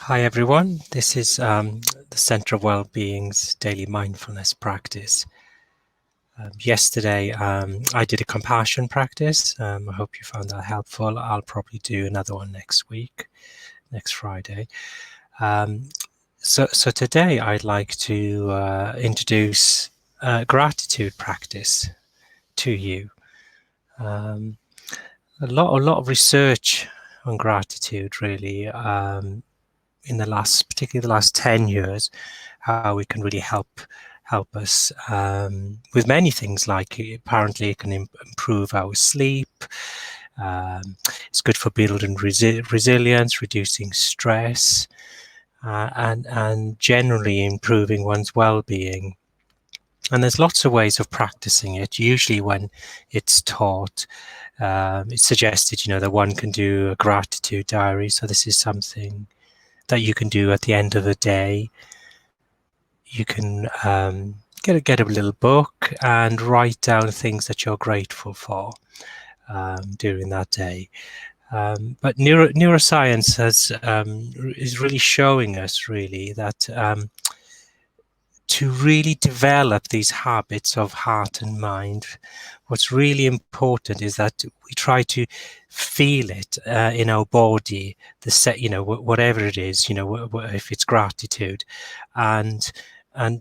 Hi everyone, this is the Centre of Wellbeing's daily mindfulness practice. Yesterday I did a compassion practice. I hope you found that helpful. I'll probably do another one next week, next Friday. So today I'd like to introduce a gratitude practice to you. A lot of research on gratitude really in the last, particularly the last 10 years, how it can really help us with many things. Like apparently it can improve our sleep. It's good for building resilience, reducing stress, and generally improving one's well-being. And there's lots of ways of practicing it. Usually when it's taught, it's suggested, that one can do a gratitude diary. So this is something that you can do at the end of the day. You can get a little book and write down things that you're grateful for during that day. But neuroscience is really showing us really that to really develop these habits of heart and mind, what's really important is that we try to feel it in our body, whatever it is, if it's gratitude, and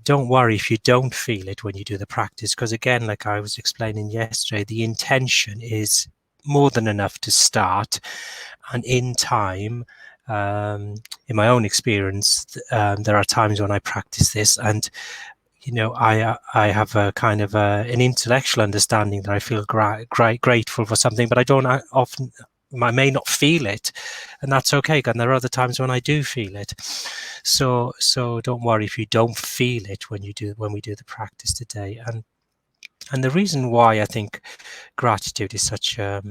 don't worry if you don't feel it when you do the practice, because again, like I was explaining yesterday, the intention is more than enough to start, and in time, in my own experience, there are times when I practice this, and I have a kind of an intellectual understanding that I feel grateful for something, but I don't often. I may not feel it, and that's okay. And there are other times when I do feel it. So don't worry if you don't feel it when we do the practice today. And the reason why I think gratitude is such a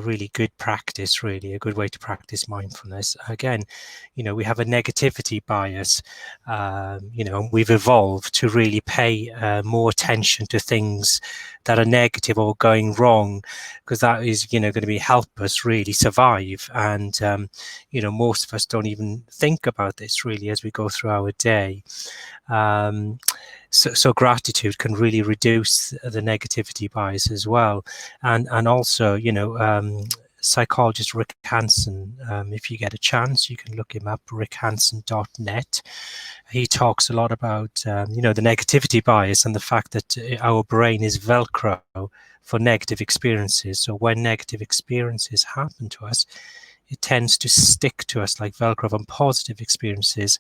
really good practice, really a good way to practice mindfulness. Again, we have a negativity bias, and we've evolved to really pay more attention to things that are negative or going wrong, because that is, going to help us really survive. And, most of us don't even think about this really as we go through our day. So gratitude can really reduce the negativity bias as well, and also, psychologist Rick Hanson, if you get a chance, you can look him up, rickhanson.net. He talks a lot about the negativity bias and the fact that our brain is Velcro for negative experiences. So when negative experiences happen to us, it tends to stick to us like Velcro, and positive experiences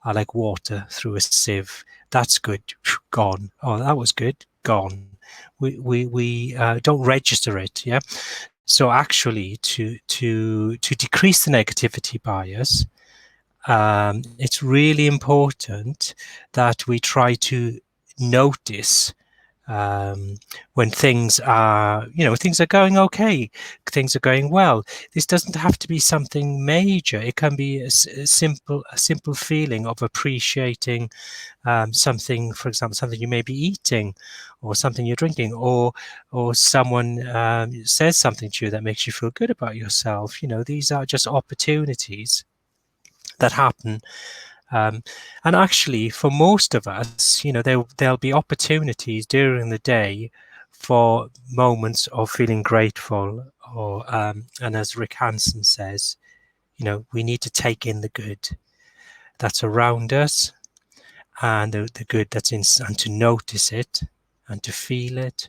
are like water through a sieve. That's good, gone. Oh, that was good, gone. We don't register it, yeah. So actually, to decrease the negativity bias, it's really important that we try to notice when things are going okay, things are going well. This doesn't have to be something major. It can be a simple feeling of appreciating something, for example, something you may be eating, or something you're drinking, or someone says something to you that makes you feel good about yourself. These are just opportunities that happen. And actually, for most of us, there'll be opportunities during the day for moments of feeling grateful, or and as Rick Hanson says, we need to take in the good that's around us, and the good that's in, and to notice it and to feel it,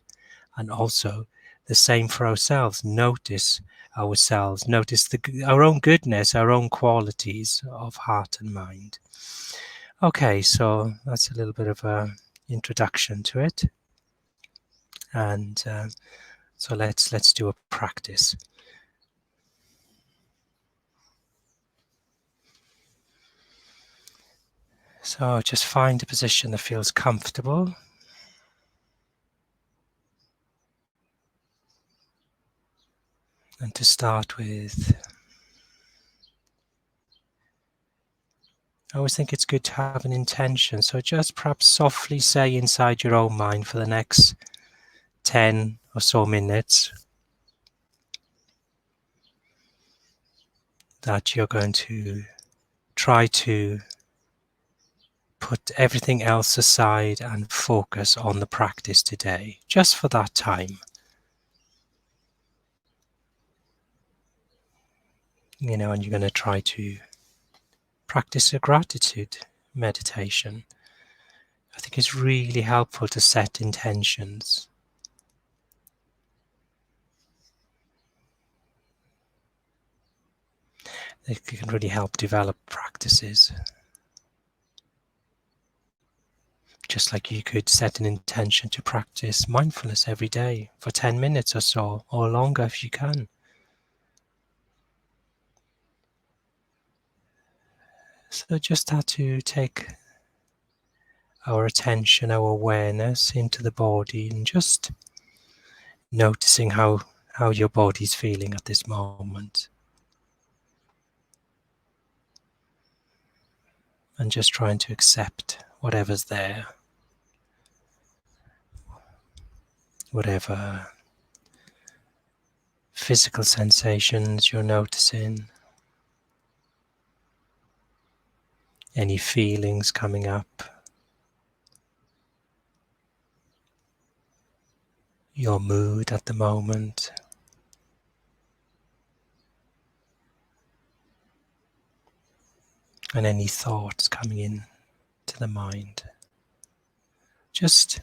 and also the same for ourselves. Notice ourselves, notice our own goodness, our own qualities of heart and mind. Okay, so that's a little bit of a introduction to it, and so let's do a practice. So just find a position that feels comfortable. And to start with, I always think it's good to have an intention. So just perhaps softly say inside your own mind for the next 10 or so minutes that you're going to try to put everything else aside and focus on the practice today, just for that time. And you're going to try to practice a gratitude meditation. I think it's really helpful to set intentions. It can really help develop practices. Just like you could set an intention to practice mindfulness every day for 10 minutes or so, or longer if you can. So just start to take our attention, our awareness into the body, and just noticing how your body's feeling at this moment. And just trying to accept whatever's there. Whatever physical sensations you're noticing. Any feelings coming up. Your mood at the moment. And any thoughts coming in to the mind. Just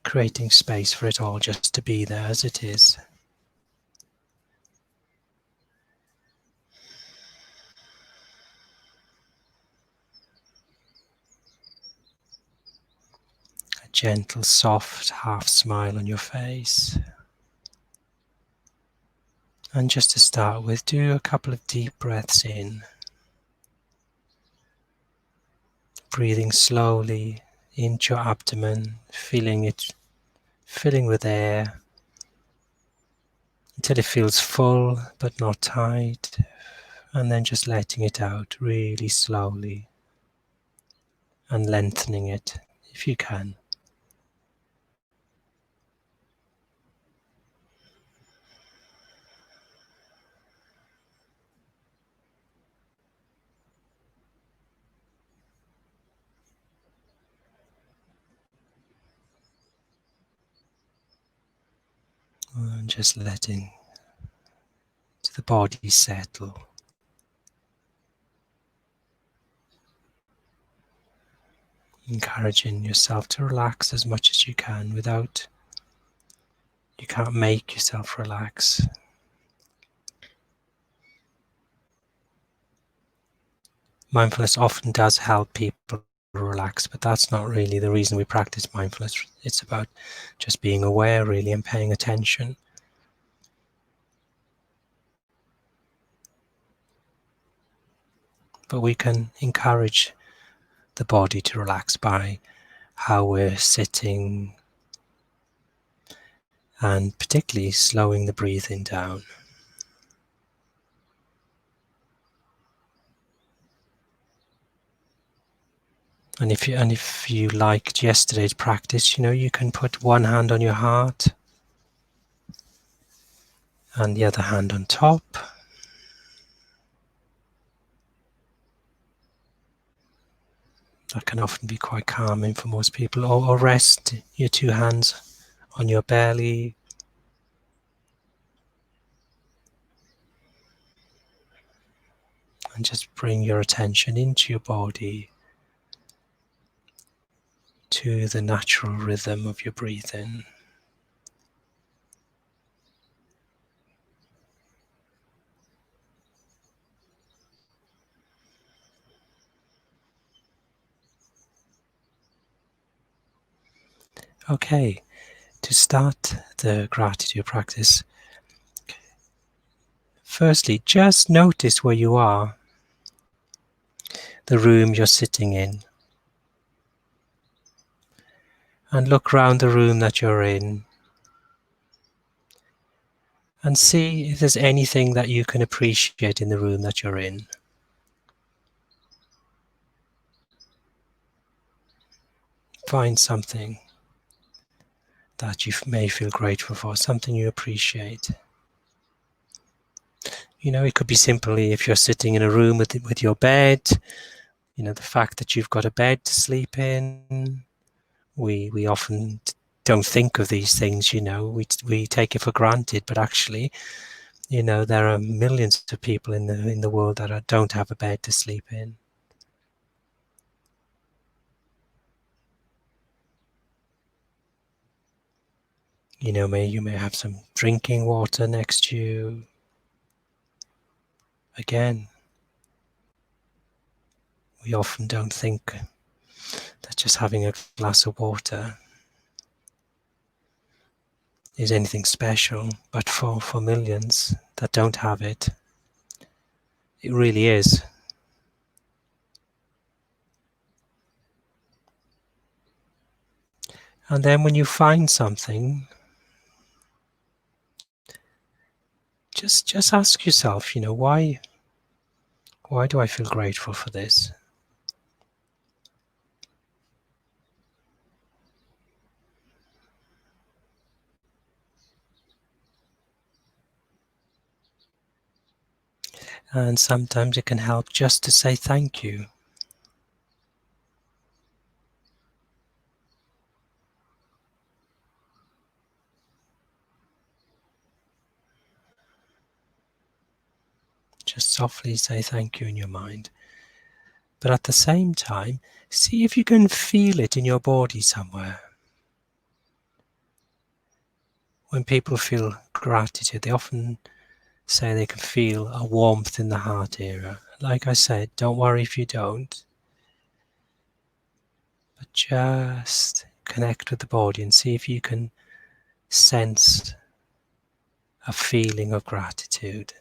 creating space for it all just to be there as it is. A gentle, soft half smile on your face. And just to start with, do a couple of deep breaths in. Breathing slowly into your abdomen, feeling it filling with air until it feels full but not tight, and then just letting it out really slowly and lengthening it if you can. And just letting the body settle. Encouraging yourself to relax as much as you can you can't make yourself relax. Mindfulness often does help people relax, but that's not really the reason we practice mindfulness. It's about just being aware really and paying attention. But we can encourage the body to relax by how we're sitting and particularly slowing the breathing down. And if you liked yesterday's practice, you can put one hand on your heart and the other hand on top. That can often be quite calming for most people. Or rest your two hands on your belly. And just bring your attention into your body, to the natural rhythm of your breathing. Okay, to start the gratitude practice, firstly, just notice where you are, the room you're sitting in. And look around the room that you're in and see if there's anything that you can appreciate in the room that you're in. Find something that you may feel grateful for, something you appreciate. It could be simply if you're sitting in a room with your bed, the fact that you've got a bed to sleep in. We often don't think of these things, we take it for granted, but actually, there are millions of people in the world that don't have a bed to sleep in. You may have some drinking water next to you. Again, we often don't think that just having a glass of water is anything special, but for millions that don't have it, it really is. And then when you find something, just ask yourself, why do I feel grateful for this? And sometimes it can help just to say thank you. Just softly say thank you in your mind. But at the same time, see if you can feel it in your body somewhere. When people feel gratitude, they often say they can feel a warmth in the heart area. Like I said, don't worry if you don't. But just connect with the body and see if you can sense a feeling of gratitude.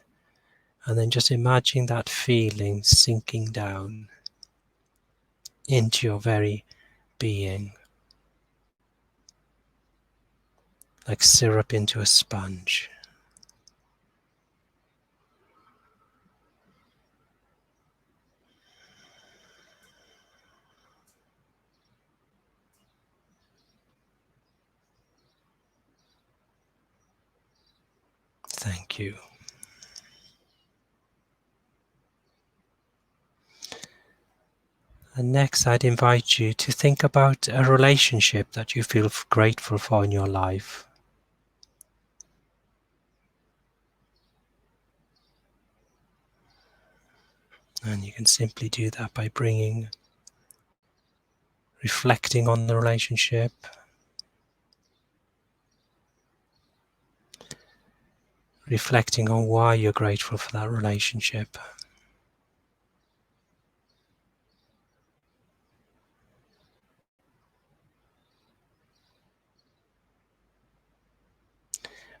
And then just imagine that feeling sinking down into your very being, like syrup into a sponge. Thank you. And next, I'd invite you to think about a relationship that you feel grateful for in your life. And you can simply do that by reflecting on the relationship, reflecting on why you're grateful for that relationship.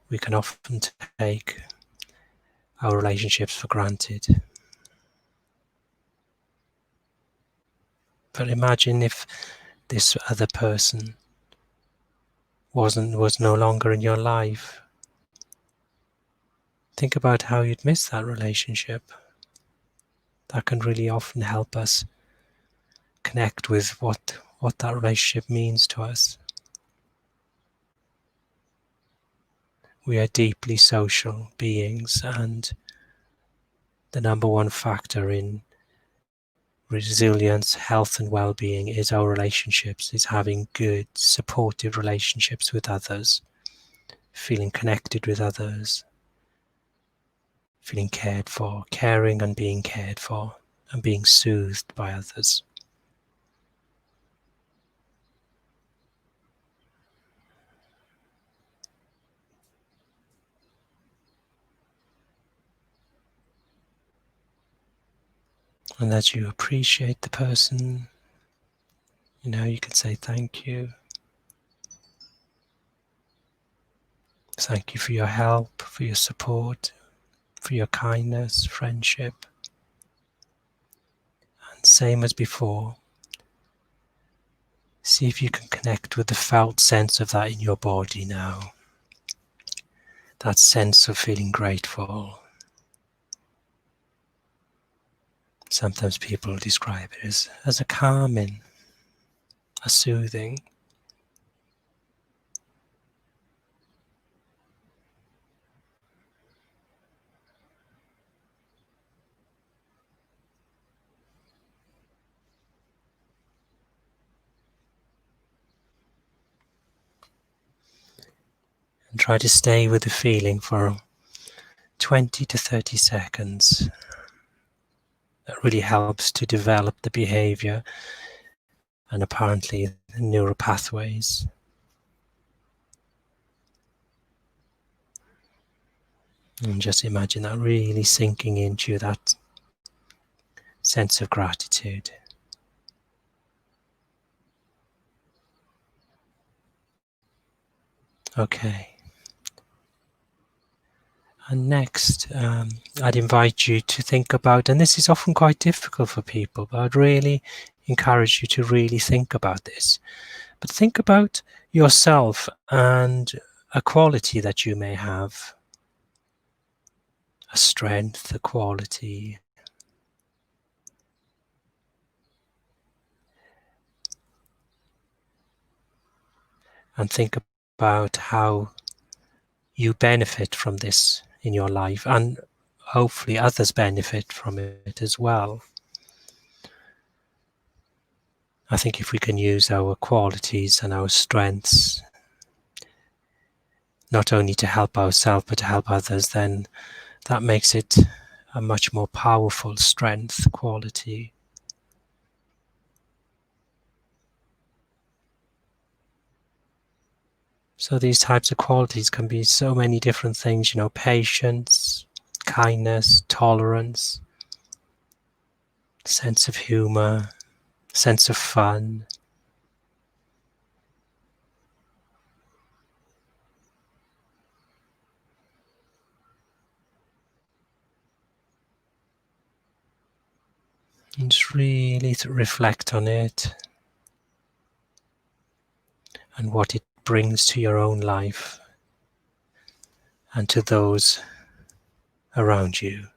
We can often take our relationships for granted. But imagine if this other person was no longer in your life. Think about how you'd miss that relationship. That can really often help us connect with what that relationship means to us. We are deeply social beings, and the number one factor in resilience, health and well-being is our relationships, is having good, supportive relationships with others, feeling connected with others, feeling cared for, caring and being cared for, and being soothed by others. And as you appreciate the person, you can say thank you. Thank you for your help, for your support, for your kindness, friendship. And same as before, see if you can connect with the felt sense of that in your body now. That sense of feeling grateful. Sometimes people describe it as a calming, a soothing. And try to stay with the feeling for 20 to 30 seconds. That really helps to develop the behavior and apparently the neural pathways. And just imagine that really sinking into that sense of gratitude. Okay. And next, I'd invite you to think about, and this is often quite difficult for people, but I'd really encourage you to really think about this. But think about yourself and a quality that you may have, a strength, a quality. And think about how you benefit from this in your life, and hopefully others benefit from it as well. I think if we can use our qualities and our strengths not only to help ourselves but to help others, then that makes it a much more powerful strength quality. So these types of qualities can be so many different things, patience, kindness, tolerance, sense of humor, sense of fun. And just really reflect on it and what it brings to your own life and to those around you.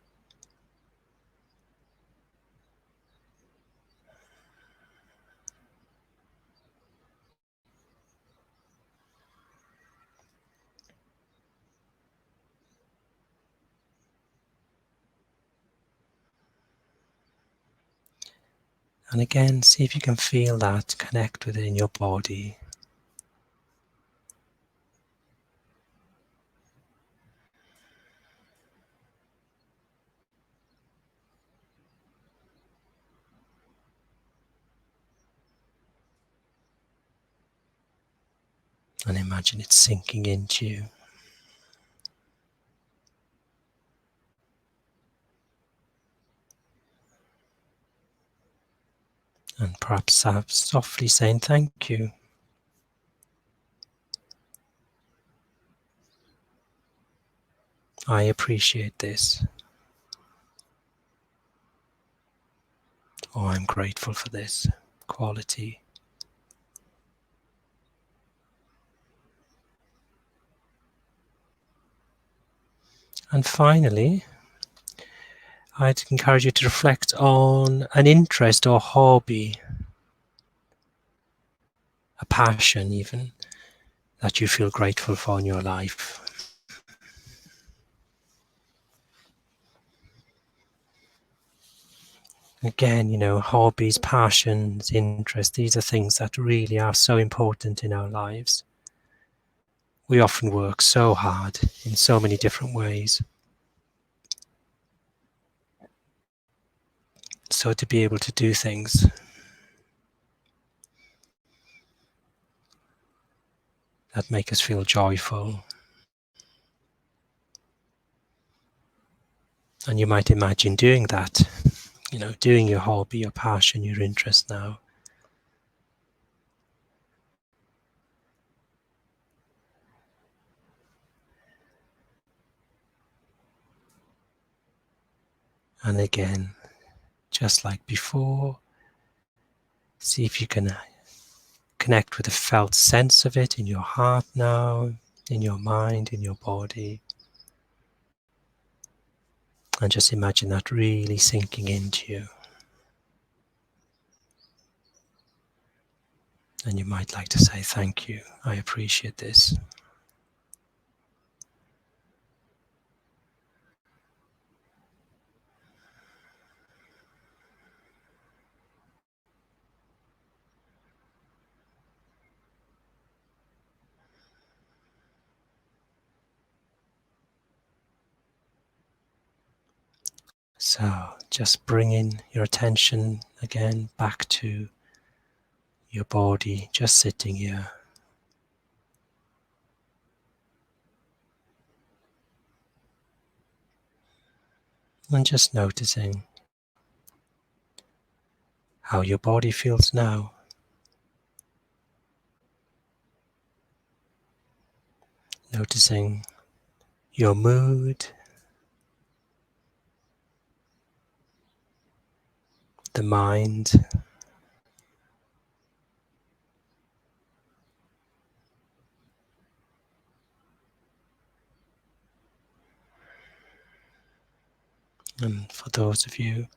And again, see if you can feel that, connect with it in your body. And imagine it sinking into you. And perhaps softly saying thank you. I appreciate this. Or I'm grateful for this quality. And finally, I'd encourage you to reflect on an interest or hobby, a passion even, that you feel grateful for in your life. Again, hobbies, passions, interests, these are things that really are so important in our lives. We often work so hard in so many different ways. So to be able to do things that make us feel joyful. And you might imagine doing that, doing your hobby, your passion, your interest now. And again, just like before, see if you can connect with the felt sense of it in your heart now, in your mind, in your body. And just imagine that really sinking into you. And you might like to say, thank you, I appreciate this. So just bringing your attention again back to your body, just sitting here. And just noticing how your body feels now. Noticing your mood, the mind, and for those of you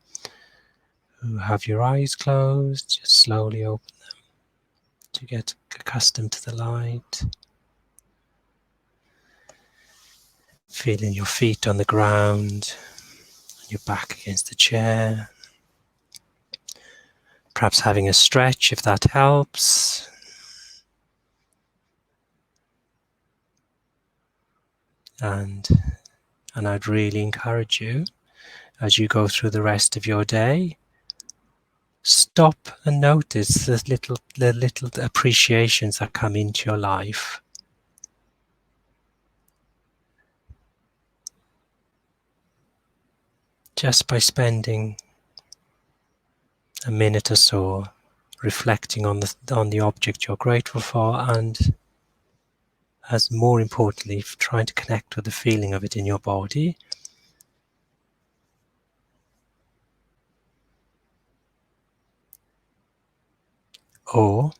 who have your eyes closed, just slowly open them to get accustomed to the light. Feeling your feet on the ground, your back against the chair. Perhaps having a stretch if that helps. And I'd really encourage you, as you go through the rest of your day, stop and notice the little appreciations that come into your life. Just by spending a minute or so reflecting on the object you're grateful for, and as more importantly, trying to connect with the feeling of it in your body. Or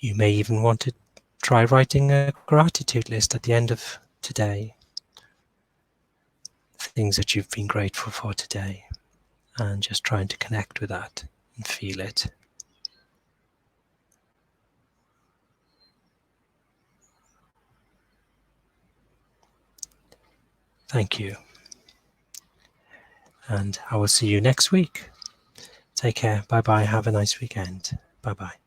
you may even want to try writing a gratitude list at the end of today. Things that you've been grateful for today, and just trying to connect with that and feel it. Thank you. And I will see you next week. Take care. Bye bye. Have a nice weekend. Bye bye.